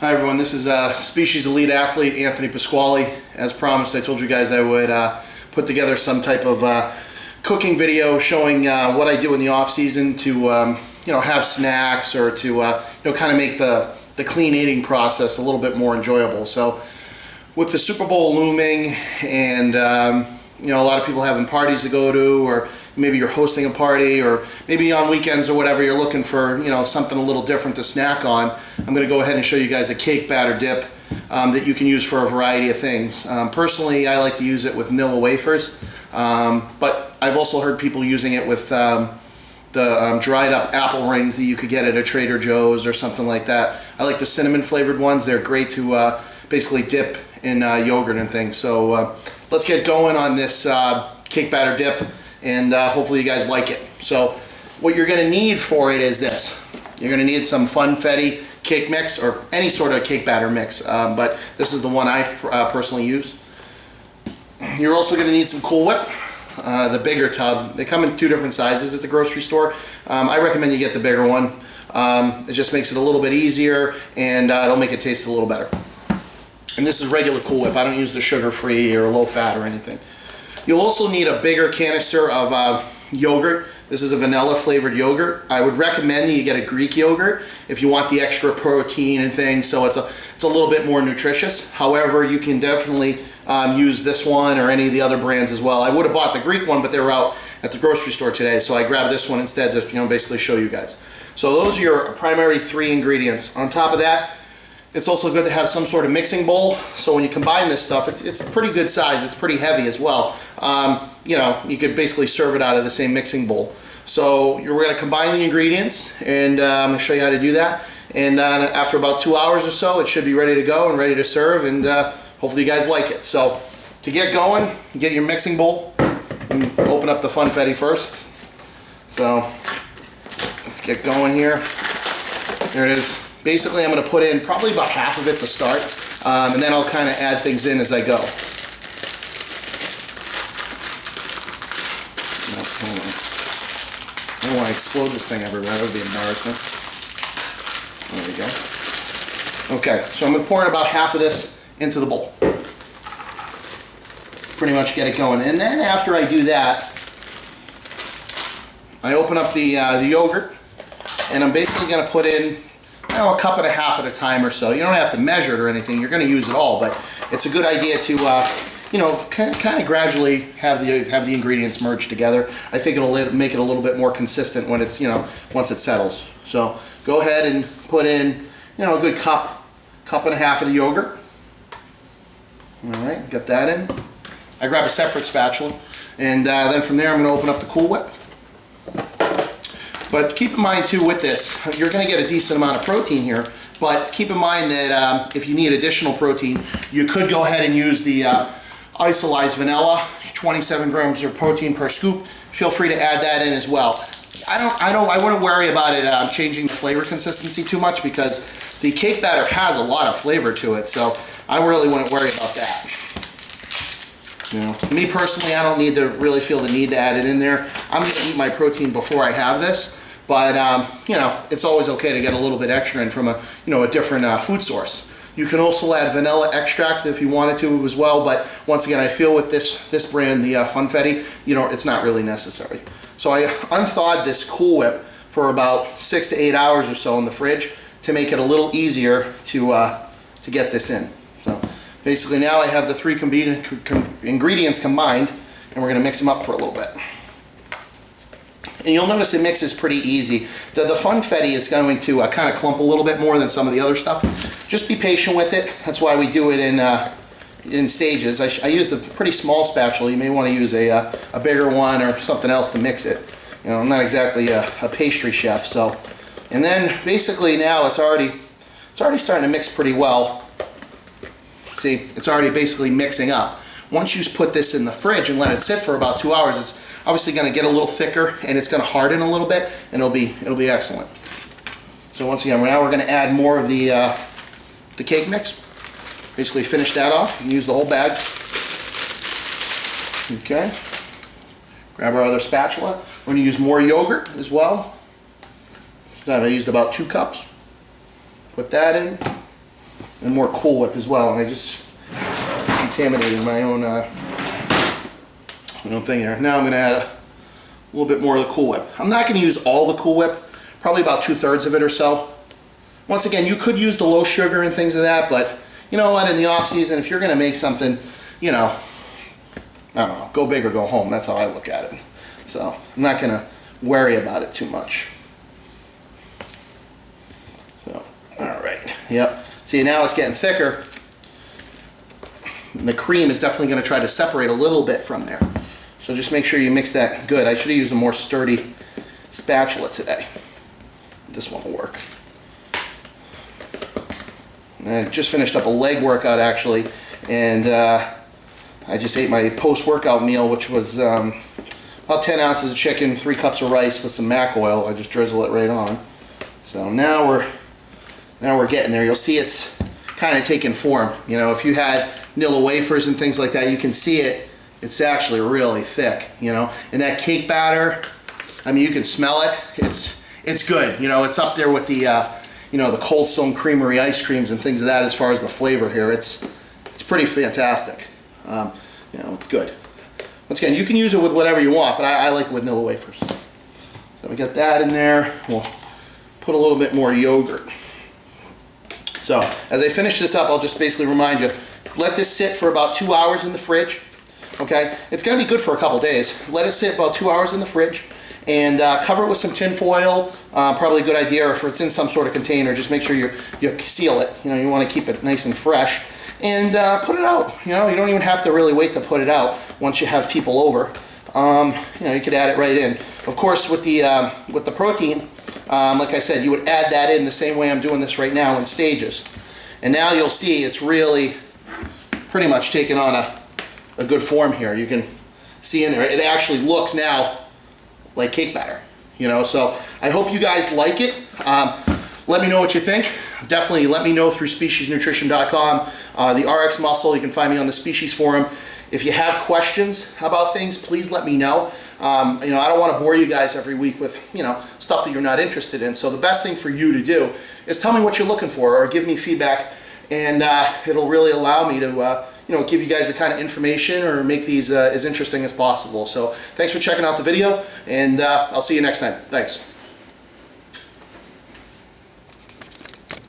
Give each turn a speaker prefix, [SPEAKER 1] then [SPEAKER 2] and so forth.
[SPEAKER 1] Hi everyone, this is Species Elite Athlete Anthony Pasquale. As promised, I told you guys I would put together some type of cooking video showing what I do in the off season to have snacks or to kind of make the clean eating process a little bit more enjoyable. So with the Super Bowl looming and a lot of people having parties to go to, or maybe you're hosting a party, or maybe on weekends or whatever, you're looking for something a little different to snack on. I'm going to go ahead and show you guys a cake batter dip that you can use for a variety of things. Personally, I like to use it with vanilla wafers, but I've also heard people using it with the dried up apple rings that you could get at a Trader Joe's or something like that. I like the cinnamon flavored ones. They're great to basically dip in yogurt and things. So let's get going on this cake batter dip, and hopefully you guys like it. So what you're going to need for it is this. You're going to need some funfetti cake mix, or any sort of cake batter mix, but this is the one I personally use. You're also going to need some Cool Whip, the bigger tub. They come in 2 different sizes at the grocery store. I recommend you get the bigger one. It just makes it a little bit easier, and it'll make it taste a little better. And this is regular Cool Whip. I don't use the sugar-free or low-fat or anything. You'll also need a bigger canister of yogurt. This is a vanilla-flavored yogurt. I would recommend that you get a Greek yogurt if you want the extra protein and things, so it's a little bit more nutritious. However, you can definitely use this one or any of the other brands as well. I would have bought the Greek one, but they were out at the grocery store today, so I grabbed this one instead to basically show you guys. So those are your primary 3 ingredients. On top of that, it's also good to have some sort of mixing bowl, so when you combine this stuff, it's pretty good size. It's pretty heavy as well. You could basically serve it out of the same mixing bowl. So we're going to combine the ingredients, and I'm going to show you how to do that. And after about 2 hours or so, it should be ready to go and ready to serve, and hopefully you guys like it. So to get going, get your mixing bowl and open up the funfetti first. So let's get going here. There it is. Basically, I'm going to put in probably about half of it to start, and then I'll kind of add things in as I go. I don't want to explode this thing everywhere. That would be embarrassing. There we go. Okay, so I'm going to pour in about half of this into the bowl. Pretty much get it going. And then after I do that, I open up the yogurt, and I'm basically going to put in a cup and a half at a time or so. You don't have to measure it or anything. You're going to use it all, but it's a good idea to kind of gradually have the ingredients merged together. I think it'll make it a little bit more consistent when it's once it settles. So go ahead and put in a good cup and a half of the yogurt. All right, get that in. I grab a separate spatula, and then from there I'm going to open up the Cool Whip. But keep in mind too, with this, you're going to get a decent amount of protein here, but keep in mind that if you need additional protein, you could go ahead and use the isolized vanilla, 27 grams of protein per scoop. Feel free to add that in as well. I wouldn't worry about it changing the flavor consistency too much, because the cake batter has a lot of flavor to it, so I really wouldn't worry about that. Me personally, I don't need to really feel the need to add it in there. I'm going to eat my protein before I have this. But, it's always okay to get a little bit extra in from a different food source. You can also add vanilla extract if you wanted to as well, but once again, I feel with this brand, the funfetti, it's not really necessary. So I unthawed this Cool Whip for about 6 to 8 hours or so in the fridge to make it a little easier to get this in. So basically now I have the 3 ingredients combined, and we're going to mix them up for a little bit. And you'll notice it mixes pretty easy. The funfetti is going to kind of clump a little bit more than some of the other stuff. Just be patient with it. That's why we do it in stages. I used a pretty small spatula. You may want to use a bigger one or something else to mix it. I'm not exactly a pastry chef. So, and then basically now it's already starting to mix pretty well. See, it's already basically mixing up. Once you put this in the fridge and let it sit for about 2 hours, it's obviously going to get a little thicker, and it's going to harden a little bit, and it'll be excellent. So once again, now we're going to add more of the cake mix. Basically finish that off. You can use the whole bag. Okay. Grab our other spatula. We're going to use more yogurt as well. I used about 2 cups. Put that in. and more Cool Whip as well. And I just contaminated my own thing here. Now I'm going to add a little bit more of the Cool Whip. I'm not going to use all the Cool Whip, probably about 2/3 of it or so. Once again, you could use the low sugar and things of that, but you know what, in the off season, if you're going to make something, you know, I don't know, go big or go home. That's how I look at it. So I'm not going to worry about it too much. So, all right, yep. See, now it's getting thicker. And the cream is definitely going to try to separate a little bit from there. So just make sure you mix that good. I should have used a more sturdy spatula today. This one will work. I just finished up a leg workout actually, and I just ate my post-workout meal, which was about 10 ounces of chicken, 3 cups of rice with some mac oil. I just drizzle it right on. So now we're getting there. You'll see it's kind of taking form. You know, if you had Nilla wafers and things like that, you can see it. It's actually really thick. You know, and that cake batter, I mean, you can smell it. It's good. You know, it's up there with the you know, the Cold Stone Creamery ice creams and things of that as far as the flavor here. It's pretty fantastic. You know, it's good. Once again, you can use it with whatever you want, but I like it with Nilla wafers. So we got that in there. We'll put a little bit more yogurt. So as I finish this up, I'll just basically remind you, let this sit for about 2 hours in the fridge. Okay, it's going to be good for a couple days. Let it sit about 2 hours in the fridge. And cover it with some tin foil, probably a good idea, or if it's in some sort of container, just make sure you seal it. You know, you want to keep it nice and fresh. And put it out. You know, you don't even have to really wait to put it out once you have people over. You know, you could add it right in. Of course, with the protein, like I said, you would add that in the same way I'm doing this right now in stages. And now you'll see it's really pretty much taken on a good form here. You can see in there, it actually looks now like cake batter, you know. So I hope you guys like it. Let me know what you think. Definitely let me know through speciesnutrition.com. The RX Muscle, you can find me on the Species Forum. If you have questions about things, please let me know. You know, I don't want to bore you guys every week with, you know, stuff that you're not interested in. So the best thing for you to do is tell me what you're looking for, or give me feedback, and it'll really allow me to you know, give you guys the kind of information or make these as interesting as possible. So thanks for checking out the video, and I'll see you next time. Thanks.